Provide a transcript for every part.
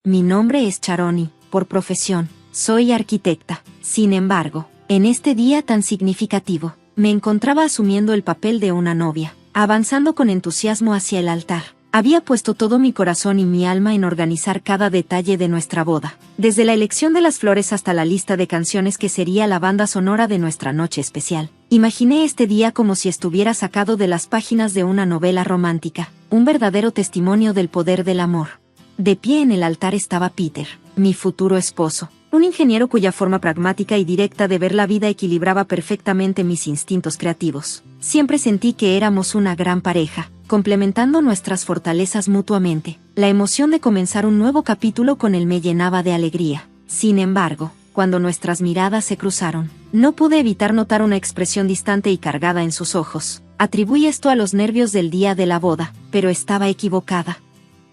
Mi nombre es Sharon y, por profesión, soy arquitecta. Sin embargo, en este día tan significativo, me encontraba asumiendo el papel de una novia, avanzando con entusiasmo hacia el altar. Había puesto todo mi corazón y mi alma en organizar cada detalle de nuestra boda, desde la elección de las flores hasta la lista de canciones que sería la banda sonora de nuestra noche especial. Imaginé este día como si estuviera sacado de las páginas de una novela romántica, un verdadero testimonio del poder del amor. De pie en el altar estaba Peter, mi futuro esposo, un ingeniero cuya forma pragmática y directa de ver la vida equilibraba perfectamente mis instintos creativos. Siempre sentí que éramos una gran pareja, complementando nuestras fortalezas mutuamente. La emoción de comenzar un nuevo capítulo con él me llenaba de alegría. Sin embargo, cuando nuestras miradas se cruzaron, no pude evitar notar una expresión distante y cargada en sus ojos. Atribuí esto a los nervios del día de la boda, pero estaba equivocada.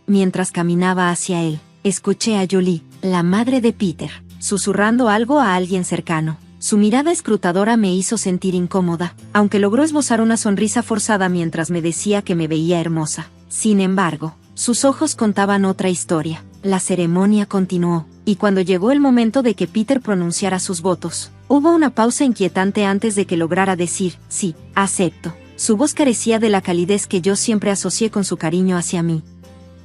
Mientras caminaba hacia él, escuché a Julie, la madre de Peter, susurrando algo a alguien cercano. Su mirada escrutadora me hizo sentir incómoda, aunque logró esbozar una sonrisa forzada mientras me decía que me veía hermosa. Sin embargo, sus ojos contaban otra historia. La ceremonia continuó, y cuando llegó el momento de que Peter pronunciara sus votos, hubo una pausa inquietante antes de que lograra decir, sí, acepto. Su voz carecía de la calidez que yo siempre asocié con su cariño hacia mí.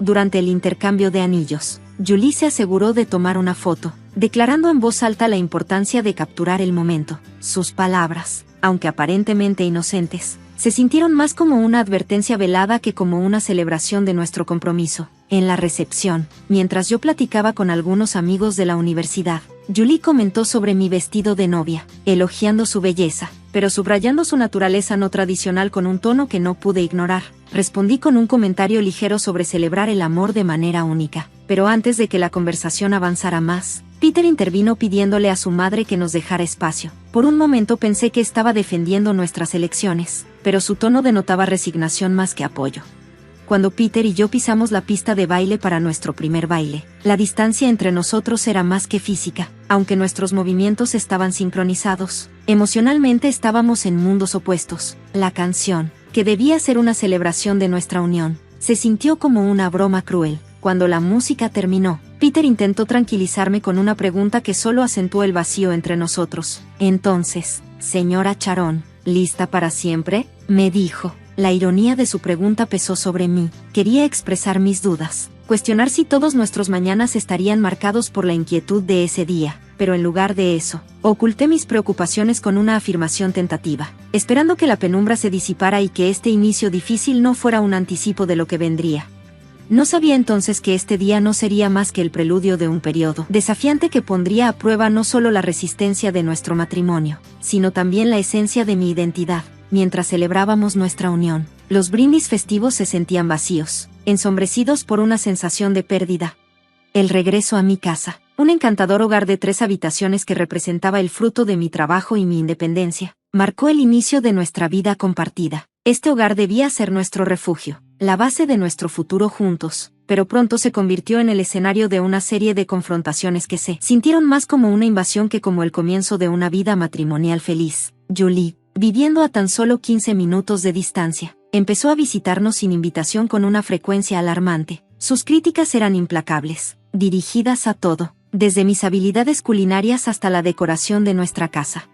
Durante el intercambio de anillos, Julie se aseguró de tomar una foto, declarando en voz alta la importancia de capturar el momento. Sus palabras, aunque aparentemente inocentes, se sintieron más como una advertencia velada que como una celebración de nuestro compromiso. En la recepción, mientras yo platicaba con algunos amigos de la universidad, Julie comentó sobre mi vestido de novia, elogiando su belleza, pero subrayando su naturaleza no tradicional con un tono que no pude ignorar. Respondí con un comentario ligero sobre celebrar el amor de manera única, pero antes de que la conversación avanzara más, Peter intervino pidiéndole a su madre que nos dejara espacio. Por un momento pensé que estaba defendiendo nuestras elecciones, pero su tono denotaba resignación más que apoyo. Cuando Peter y yo pisamos la pista de baile para nuestro primer baile, la distancia entre nosotros era más que física, aunque nuestros movimientos estaban sincronizados. Emocionalmente estábamos en mundos opuestos. La canción, que debía ser una celebración de nuestra unión, se sintió como una broma cruel. Cuando la música terminó, Peter intentó tranquilizarme con una pregunta que solo acentuó el vacío entre nosotros. Entonces, señora Sharon, ¿lista para siempre?, me dijo. La ironía de su pregunta pesó sobre mí. Quería expresar mis dudas, cuestionar si todos nuestros mañanas estarían marcados por la inquietud de ese día, pero en lugar de eso, oculté mis preocupaciones con una afirmación tentativa, esperando que la penumbra se disipara y que este inicio difícil no fuera un anticipo de lo que vendría. No sabía entonces que este día no sería más que el preludio de un periodo desafiante que pondría a prueba no solo la resistencia de nuestro matrimonio, sino también la esencia de mi identidad. Mientras celebrábamos nuestra unión, los brindis festivos se sentían vacíos, ensombrecidos por una sensación de pérdida. El regreso a mi casa, un encantador hogar de 3 habitaciones que representaba el fruto de mi trabajo y mi independencia, marcó el inicio de nuestra vida compartida. Este hogar debía ser nuestro refugio, la base de nuestro futuro juntos, pero pronto se convirtió en el escenario de una serie de confrontaciones que se sintieron más como una invasión que como el comienzo de una vida matrimonial feliz. Julie, viviendo a tan solo 15 minutos de distancia, empezó a visitarnos sin invitación con una frecuencia alarmante. Sus críticas eran implacables, dirigidas a todo, desde mis habilidades culinarias hasta la decoración de nuestra casa.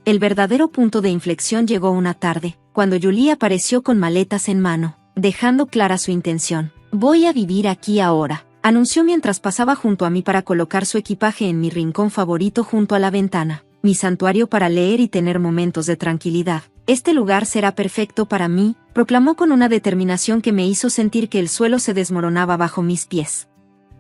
El verdadero punto de inflexión llegó una tarde, cuando Julie apareció con maletas en mano, dejando clara su intención. «Voy a vivir aquí ahora», anunció mientras pasaba junto a mí para colocar su equipaje en mi rincón favorito junto a la ventana, mi santuario para leer y tener momentos de tranquilidad. «Este lugar será perfecto para mí», proclamó con una determinación que me hizo sentir que el suelo se desmoronaba bajo mis pies.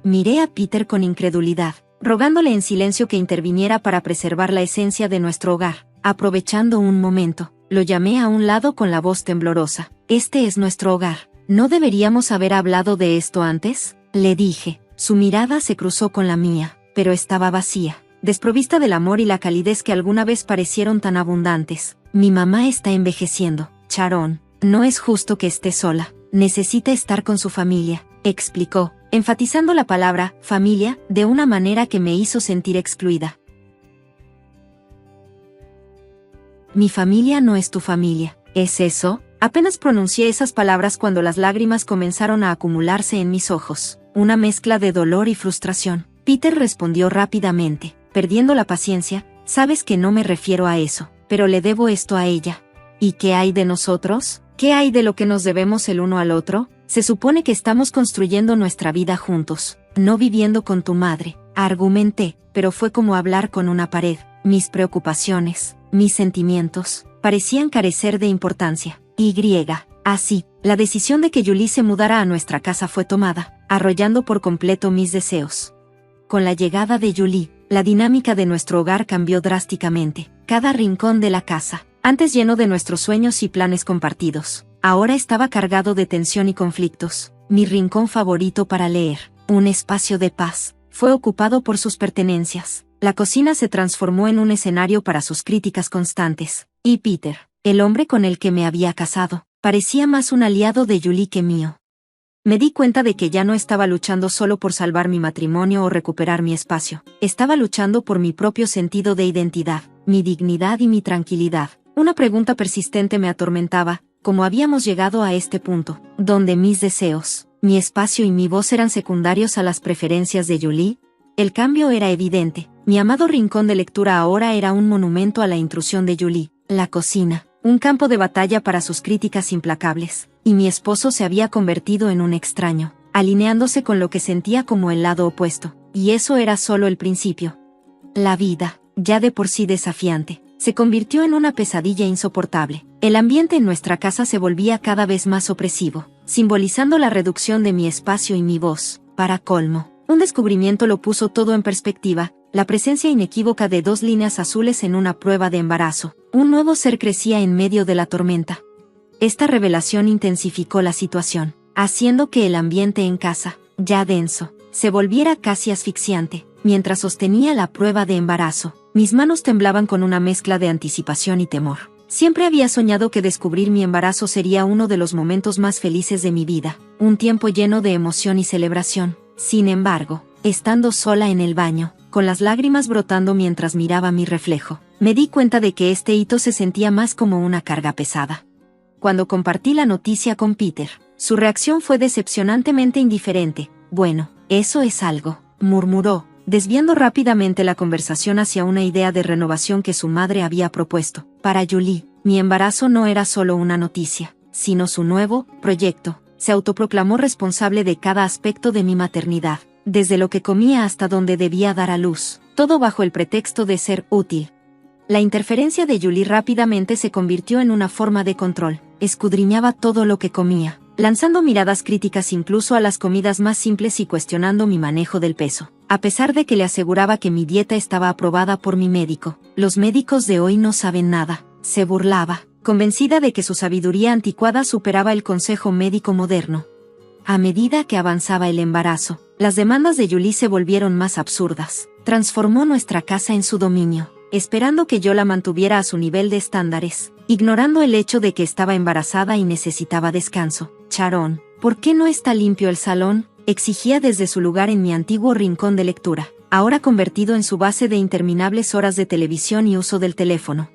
Miré a Peter con incredulidad, rogándole en silencio que interviniera para preservar la esencia de nuestro hogar. Aprovechando un momento, lo llamé a un lado con la voz temblorosa. «Este es nuestro hogar. ¿No deberíamos haber hablado de esto antes?», le dije. Su mirada se cruzó con la mía, pero estaba vacía, desprovista del amor y la calidez que alguna vez parecieron tan abundantes. «Mi mamá está envejeciendo, Sharon. No es justo que esté sola. Necesita estar con su familia», explicó, enfatizando la palabra familia de una manera que me hizo sentir excluida. «Mi familia no es tu familia, ¿es eso?», apenas pronuncié esas palabras cuando las lágrimas comenzaron a acumularse en mis ojos. una mezcla de dolor y frustración. Peter respondió rápidamente, perdiendo la paciencia: sabes que no me refiero a eso, pero le debo esto a ella. ¿Y qué hay de nosotros? ¿Qué hay de lo que nos debemos el uno al otro? Se supone que estamos construyendo nuestra vida juntos, no viviendo con tu madre, argumenté, pero fue como hablar con una pared. Mis preocupaciones, mis sentimientos, parecían carecer de importancia. Así, la decisión de que Julie se mudara a nuestra casa fue tomada, arrollando por completo mis deseos. Con la llegada de Julie, la dinámica de nuestro hogar cambió drásticamente. Cada rincón de la casa, antes lleno de nuestros sueños y planes compartidos, ahora estaba cargado de tensión y conflictos. Mi rincón favorito para leer, un espacio de paz, fue ocupado por sus pertenencias. La cocina se transformó en un escenario para sus críticas constantes. Y Peter, el hombre con el que me había casado, parecía más un aliado de Julie que mío. Me di cuenta de que ya no estaba luchando solo por salvar mi matrimonio o recuperar mi espacio. Estaba luchando por mi propio sentido de identidad, mi dignidad y mi tranquilidad. Una pregunta persistente me atormentaba: ¿cómo habíamos llegado a este punto, donde mis deseos, mi espacio y mi voz eran secundarios a las preferencias de Julie? El cambio era evidente. Mi amado rincón de lectura ahora era un monumento a la intrusión de Julie. La cocina, un campo de batalla para sus críticas implacables. Y mi esposo se había convertido en un extraño, alineándose con lo que sentía como el lado opuesto. Y eso era solo el principio. La vida, ya de por sí desafiante, se convirtió en una pesadilla insoportable. El ambiente en nuestra casa se volvía cada vez más opresivo, simbolizando la reducción de mi espacio y mi voz. Para colmo, un descubrimiento lo puso todo en perspectiva: la presencia inequívoca de 2 líneas azules en una prueba de embarazo. Un nuevo ser crecía en medio de la tormenta. Esta revelación intensificó la situación, haciendo que el ambiente en casa, ya denso, se volviera casi asfixiante. Mientras sostenía la prueba de embarazo, mis manos temblaban con una mezcla de anticipación y temor. Siempre había soñado que descubrir mi embarazo sería uno de los momentos más felices de mi vida, un tiempo lleno de emoción y celebración. Sin embargo, estando sola en el baño, con las lágrimas brotando mientras miraba mi reflejo, me di cuenta de que este hito se sentía más como una carga pesada. Cuando compartí la noticia con Peter, su reacción fue decepcionantemente indiferente. Bueno, eso es algo, murmuró, desviando rápidamente la conversación hacia una idea de renovación que su madre había propuesto. Para Julie, mi embarazo no era solo una noticia, sino su nuevo proyecto. Se autoproclamó responsable de cada aspecto de mi maternidad, desde lo que comía hasta donde debía dar a luz, todo bajo el pretexto de ser útil. La interferencia de Julie rápidamente se convirtió en una forma de control. Escudriñaba todo lo que comía, lanzando miradas críticas incluso a las comidas más simples y cuestionando mi manejo del peso. A pesar de que le aseguraba que mi dieta estaba aprobada por mi médico, los médicos de hoy no saben nada, se burlaba, convencida de que su sabiduría anticuada superaba el consejo médico moderno. A medida que avanzaba el embarazo, las demandas de Julie se volvieron más absurdas. Transformó nuestra casa en su dominio, esperando que yo la mantuviera a su nivel de estándares, ignorando el hecho de que estaba embarazada y necesitaba descanso. Sharon, ¿por qué no está limpio el salón?, exigía desde su lugar en mi antiguo rincón de lectura, ahora convertido en su base de interminables horas de televisión y uso del teléfono.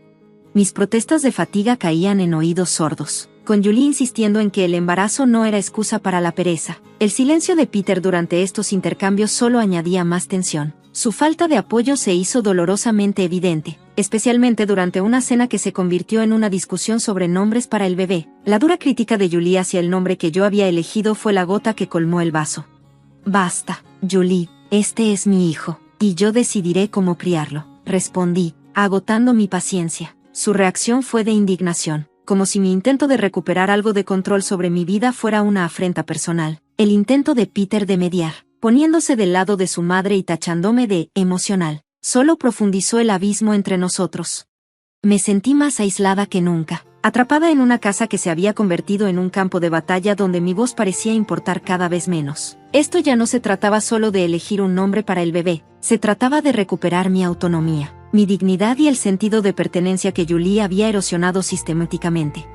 Mis protestas de fatiga caían en oídos sordos, con Julie insistiendo en que el embarazo no era excusa para la pereza. El silencio de Peter durante estos intercambios solo añadía más tensión. Su falta de apoyo se hizo dolorosamente evidente, especialmente durante una cena que se convirtió en una discusión sobre nombres para el bebé. La dura crítica de Julie hacia el nombre que yo había elegido fue la gota que colmó el vaso. Basta, Julie, este es mi hijo, y yo decidiré cómo criarlo, respondí, agotando mi paciencia. Su reacción fue de indignación, como si mi intento de recuperar algo de control sobre mi vida fuera una afrenta personal. El intento de Peter de mediar, poniéndose del lado de su madre y tachándome de emocional, solo profundizó el abismo entre nosotros. Me sentí más aislada que nunca, atrapada en una casa que se había convertido en un campo de batalla donde mi voz parecía importar cada vez menos. Esto ya no se trataba solo de elegir un nombre para el bebé, se trataba de recuperar mi autonomía, mi dignidad y el sentido de pertenencia que Julie había erosionado sistemáticamente.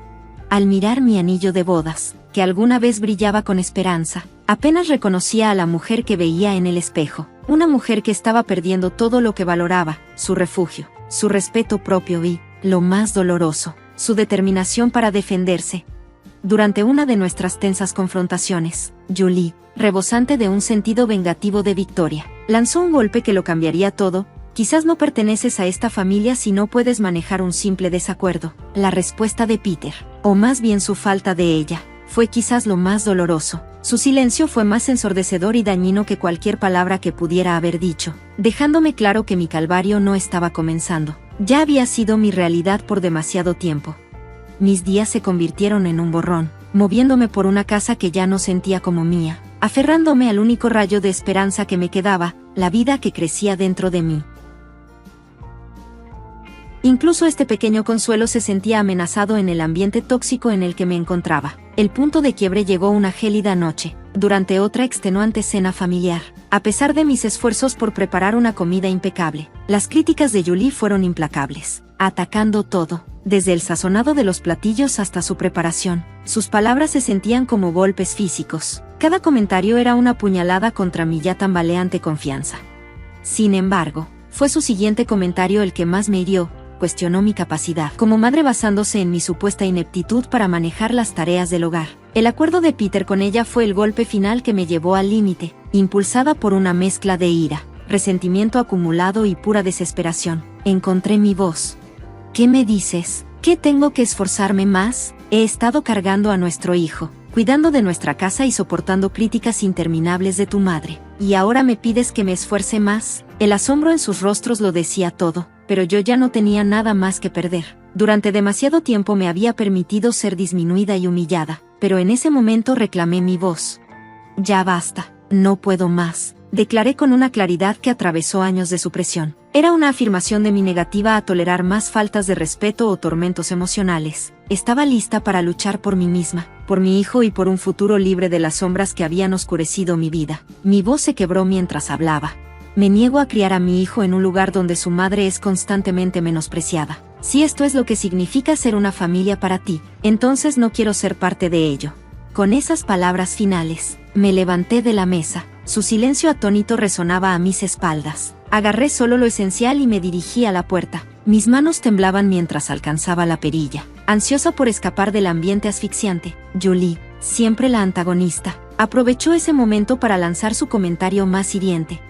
Al mirar mi anillo de bodas, que alguna vez brillaba con esperanza, apenas reconocía a la mujer que veía en el espejo, una mujer que estaba perdiendo todo lo que valoraba, su refugio, su respeto propio y, lo más doloroso, su determinación para defenderse. durante una de nuestras tensas confrontaciones, Julie, rebosante de un sentido vengativo de victoria, lanzó un golpe que lo cambiaría todo. Quizás no perteneces a esta familia si no puedes manejar un simple desacuerdo. La respuesta de Peter, o más bien su falta de ella, fue quizás lo más doloroso. Su silencio fue más ensordecedor y dañino que cualquier palabra que pudiera haber dicho, dejándome claro que mi calvario no estaba comenzando. Ya había sido mi realidad por demasiado tiempo. Mis días se convirtieron en un borrón, moviéndome por una casa que ya no sentía como mía, aferrándome al único rayo de esperanza que me quedaba, la vida que crecía dentro de mí. Incluso este pequeño consuelo se sentía amenazado en el ambiente tóxico en el que me encontraba. El punto de quiebre llegó una gélida noche, durante otra extenuante cena familiar. A pesar de mis esfuerzos por preparar una comida impecable, las críticas de Julie fueron implacables, atacando todo, desde el sazonado de los platillos hasta su preparación. Sus palabras se sentían como golpes físicos. Cada comentario era una puñalada contra mi ya tambaleante confianza. Sin embargo, fue su siguiente comentario el que más me hirió. Cuestionó mi capacidad como madre basándose en mi supuesta ineptitud para manejar las tareas del hogar. El acuerdo de Peter con ella fue el golpe final que me llevó al límite, impulsada por una mezcla de ira, resentimiento acumulado y pura desesperación. Encontré mi voz. ¿Qué me dices? ¿Qué tengo que esforzarme más? He estado cargando a nuestro hijo, cuidando de nuestra casa y soportando críticas interminables de tu madre. ¿Y ahora me pides que me esfuerce más? El asombro en sus rostros lo decía todo. Pero yo ya no tenía nada más que perder. Durante demasiado tiempo me había permitido ser disminuida y humillada, pero en ese momento reclamé mi voz. Ya basta, no puedo más, declaré con una claridad que atravesó años de supresión. Era una afirmación de mi negativa a tolerar más faltas de respeto o tormentos emocionales. Estaba lista para luchar por mí misma, por mi hijo y por un futuro libre de las sombras que habían oscurecido mi vida. Mi voz se quebró mientras hablaba. Me niego a criar a mi hijo en un lugar donde su madre es constantemente menospreciada. Si esto es lo que significa ser una familia para ti, entonces no quiero ser parte de ello. Con esas palabras finales, me levanté de la mesa. Su silencio atónito resonaba a mis espaldas. Agarré solo lo esencial y me dirigí a la puerta. Mis manos temblaban mientras alcanzaba la perilla, ansiosa por escapar del ambiente asfixiante. Julie, siempre la antagonista, aprovechó ese momento para lanzar su comentario más hiriente.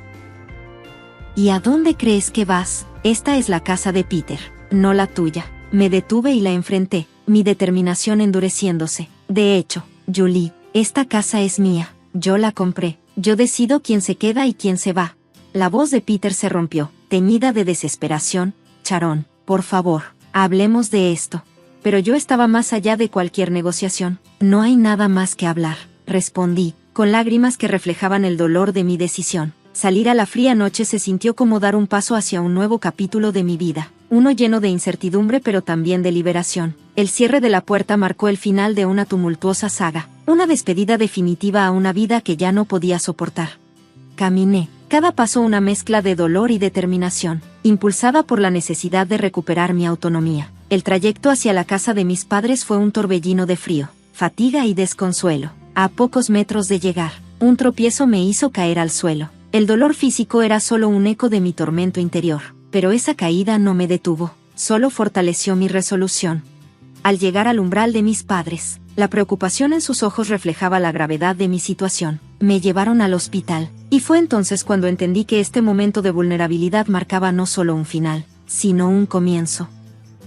¿Y a dónde crees que vas? Esta es la casa de Peter, no la tuya. Me detuve y la enfrenté, mi determinación endureciéndose. De hecho, Julie, esta casa es mía. Yo la compré. Yo decido quién se queda y quién se va. La voz de Peter se rompió, teñida de desesperación. Sharon, por favor, hablemos de esto. Pero yo estaba más allá de cualquier negociación. No hay nada más que hablar, respondí, con lágrimas que reflejaban el dolor de mi decisión. Salir a la fría noche se sintió como dar un paso hacia un nuevo capítulo de mi vida, uno lleno de incertidumbre pero también de liberación. El cierre de la puerta marcó el final de una tumultuosa saga, una despedida definitiva a una vida que ya no podía soportar. Caminé, cada paso una mezcla de dolor y determinación, impulsada por la necesidad de recuperar mi autonomía. El trayecto hacia la casa de mis padres fue un torbellino de frío, fatiga y desconsuelo. A pocos metros de llegar, un tropiezo me hizo caer al suelo. El dolor físico era solo un eco de mi tormento interior, pero esa caída no me detuvo, solo fortaleció mi resolución. Al llegar al umbral de mis padres, la preocupación en sus ojos reflejaba la gravedad de mi situación. Me llevaron al hospital, y fue entonces cuando entendí que este momento de vulnerabilidad marcaba no solo un final, sino un comienzo.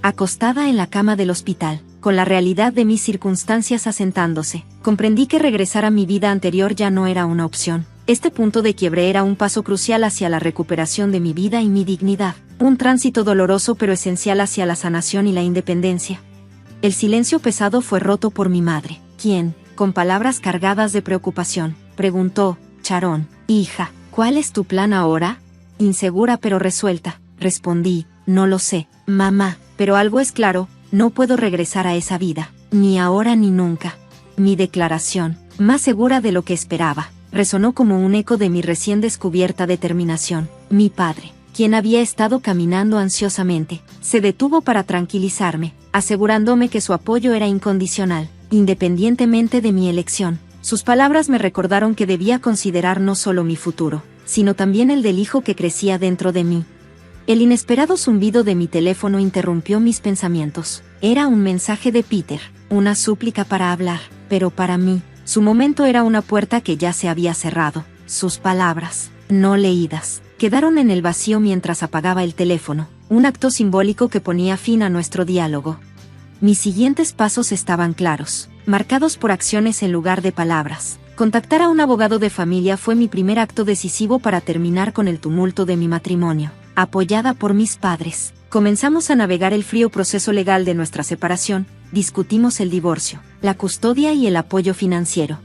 Acostada en la cama del hospital, con la realidad de mis circunstancias asentándose, comprendí que regresar a mi vida anterior ya no era una opción. Este punto de quiebre era un paso crucial hacia la recuperación de mi vida y mi dignidad, un tránsito doloroso pero esencial hacia la sanación y la independencia. El silencio pesado fue roto por mi madre, quien, con palabras cargadas de preocupación, preguntó: Sharon, hija, ¿cuál es tu plan ahora? Insegura pero resuelta, respondí: no lo sé, mamá, pero algo es claro, no puedo regresar a esa vida, ni ahora ni nunca. Mi declaración, más segura de lo que esperaba, resonó como un eco de mi recién descubierta determinación. Mi padre, quien había estado caminando ansiosamente, se detuvo para tranquilizarme, asegurándome que su apoyo era incondicional, independientemente de mi elección. Sus palabras me recordaron que debía considerar no solo mi futuro, sino también el del hijo que crecía dentro de mí. El inesperado zumbido de mi teléfono interrumpió mis pensamientos. Era un mensaje de Peter. una súplica para hablar, pero para mí, su momento era una puerta que ya se había cerrado. Sus palabras, no leídas, quedaron en el vacío mientras apagaba el teléfono, un acto simbólico que ponía fin a nuestro diálogo. Mis siguientes pasos estaban claros, marcados por acciones en lugar de palabras. Contactar a un abogado de familia fue mi primer acto decisivo para terminar con el tumulto de mi matrimonio. Apoyada por mis padres, comenzamos a navegar el frío proceso legal de nuestra separación, discutimos el divorcio, la custodia y el apoyo financiero.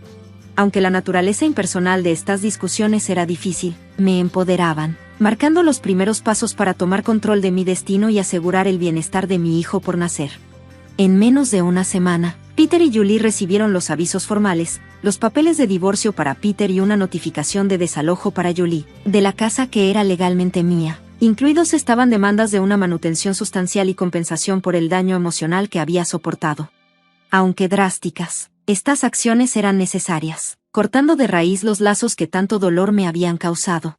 Aunque la naturaleza impersonal de estas discusiones era difícil, me empoderaban, marcando los primeros pasos para tomar control de mi destino y asegurar el bienestar de mi hijo por nacer. En menos de una semana, Peter y Julie recibieron los avisos formales, los papeles de divorcio para Peter y una notificación de desalojo para Julie, de la casa que era legalmente mía. Incluidos estaban demandas de una manutención sustancial y compensación por el daño emocional que había soportado. Aunque drásticas, estas acciones eran necesarias, cortando de raíz los lazos que tanto dolor me habían causado.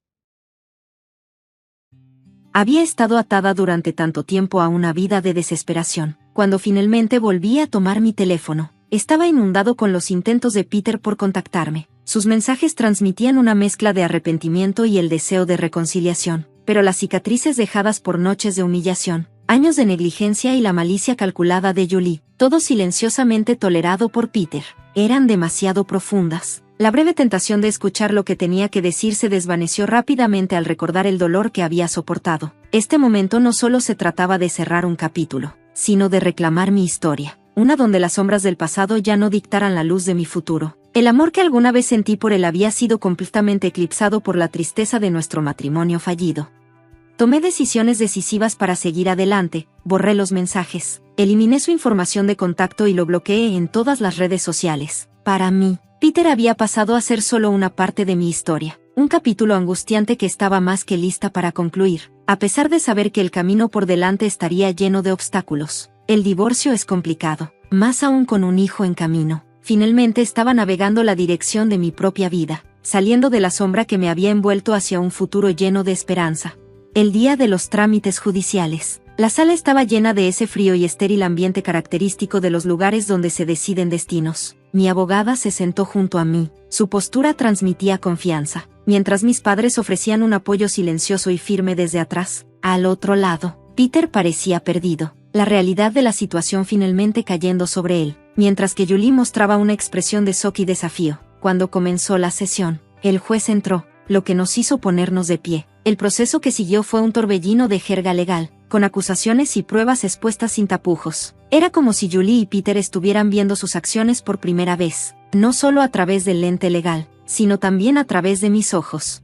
Había estado atada durante tanto tiempo a una vida de desesperación. Cuando finalmente volví a tomar mi teléfono, estaba inundado con los intentos de Peter por contactarme. Sus mensajes transmitían una mezcla de arrepentimiento y el deseo de reconciliación, pero las cicatrices dejadas por noches de humillación, años de negligencia y la malicia calculada de Julie, todo silenciosamente tolerado por Peter, eran demasiado profundas. La breve tentación de escuchar lo que tenía que decir se desvaneció rápidamente al recordar el dolor que había soportado. Este momento no solo se trataba de cerrar un capítulo, sino de reclamar mi historia, una donde las sombras del pasado ya no dictaran la luz de mi futuro. El amor que alguna vez sentí por él había sido completamente eclipsado por la tristeza de nuestro matrimonio fallido. Tomé decisiones decisivas para seguir adelante, borré los mensajes, eliminé su información de contacto y lo bloqueé en todas las redes sociales. Para mí, Peter había pasado a ser solo una parte de mi historia, un capítulo angustiante que estaba más que lista para concluir, a pesar de saber que el camino por delante estaría lleno de obstáculos. El divorcio es complicado, más aún con un hijo en camino. Finalmente estaba navegando la dirección de mi propia vida, saliendo de la sombra que me había envuelto hacia un futuro lleno de esperanza. El día de los trámites judiciales. La sala estaba llena de ese frío y estéril ambiente característico de los lugares donde se deciden destinos. Mi abogada se sentó junto a mí, su postura transmitía confianza, mientras mis padres ofrecían un apoyo silencioso y firme desde atrás. Al otro lado, Peter parecía perdido, la realidad de la situación finalmente cayendo sobre él, mientras que Julie mostraba una expresión de shock y desafío. Cuando comenzó la sesión, el juez entró, lo que nos hizo ponernos de pie. El proceso que siguió fue un torbellino de jerga legal, con acusaciones y pruebas expuestas sin tapujos. Era como si Julie y Peter estuvieran viendo sus acciones por primera vez, no solo a través del lente legal, sino también a través de mis ojos.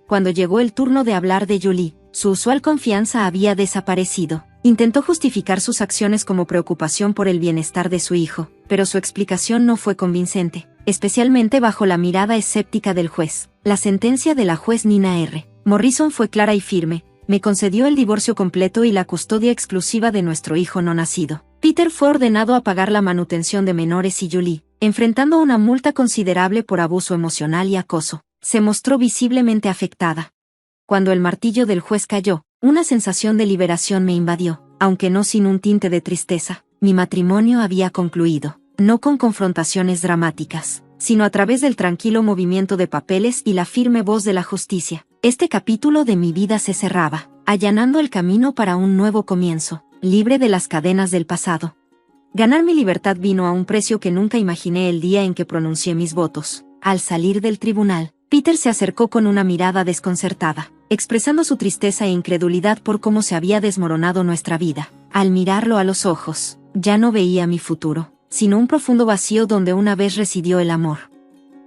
Cuando llegó el turno de hablar de Julie, su usual confianza había desaparecido. Intentó justificar sus acciones como preocupación por el bienestar de su hijo, pero su explicación no fue convincente, especialmente bajo la mirada escéptica del juez. La sentencia de la juez Nina R. Morrison fue clara y firme. Me concedió el divorcio completo y la custodia exclusiva de nuestro hijo no nacido. Peter fue ordenado a pagar la manutención de menores y Julie, enfrentando una multa considerable por abuso emocional y acoso, se mostró visiblemente afectada. Cuando el martillo del juez cayó, una sensación de liberación me invadió, aunque no sin un tinte de tristeza. Mi matrimonio había concluido, no con confrontaciones dramáticas, sino a través del tranquilo movimiento de papeles y la firme voz de la justicia. Este capítulo de mi vida se cerraba, allanando el camino para un nuevo comienzo, libre de las cadenas del pasado. Ganar mi libertad vino a un precio que nunca imaginé el día en que pronuncié mis votos. Al salir del tribunal, Peter se acercó con una mirada desconcertada, expresando su tristeza e incredulidad por cómo se había desmoronado nuestra vida. Al mirarlo a los ojos, ya no veía mi futuro, sino un profundo vacío donde una vez residió el amor.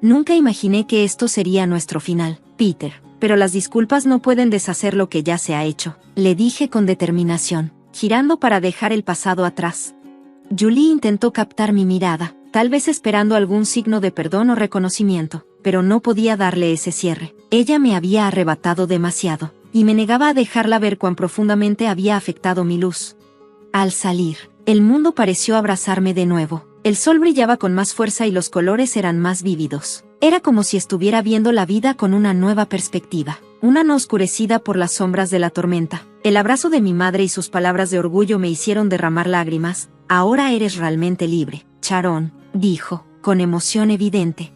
Nunca imaginé que esto sería nuestro final, Peter, pero las disculpas no pueden deshacer lo que ya se ha hecho, le dije con determinación, girando para dejar el pasado atrás. Julie intentó captar mi mirada, tal vez esperando algún signo de perdón o reconocimiento, pero no podía darle ese cierre. Ella me había arrebatado demasiado, y me negaba a dejarla ver cuán profundamente había afectado mi luz. Al salir, el mundo pareció abrazarme de nuevo. El sol brillaba con más fuerza y los colores eran más vívidos. Era como si estuviera viendo la vida con una nueva perspectiva, una no oscurecida por las sombras de la tormenta. El abrazo de mi madre y sus palabras de orgullo me hicieron derramar lágrimas. Ahora eres realmente libre, Sharon, dijo, con emoción evidente.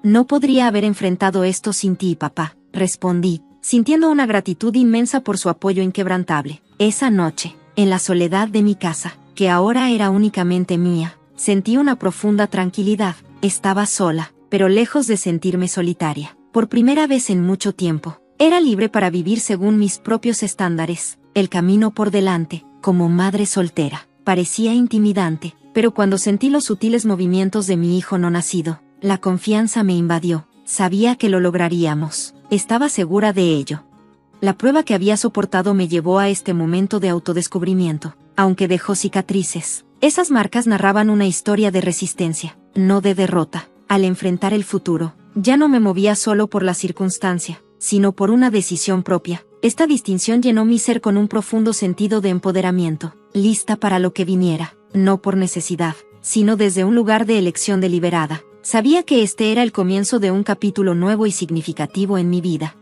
No podría haber enfrentado esto sin ti, papá, respondí, sintiendo una gratitud inmensa por su apoyo inquebrantable. Esa noche, en la soledad de mi casa, que ahora era únicamente mía, sentí una profunda tranquilidad. Estaba sola, pero lejos de sentirme solitaria. Por primera vez en mucho tiempo, era libre para vivir según mis propios estándares. El camino por delante, como madre soltera, parecía intimidante, pero cuando sentí los sutiles movimientos de mi hijo no nacido, la confianza me invadió. Sabía que lo lograríamos. Estaba segura de ello. La prueba que había soportado me llevó a este momento de autodescubrimiento, aunque dejó cicatrices. Esas marcas narraban una historia de resistencia, no de derrota. Al enfrentar el futuro, ya no me movía solo por la circunstancia, sino por una decisión propia. Esta distinción llenó mi ser con un profundo sentido de empoderamiento, lista para lo que viniera, no por necesidad, sino desde un lugar de elección deliberada. Sabía que este era el comienzo de un capítulo nuevo y significativo en mi vida.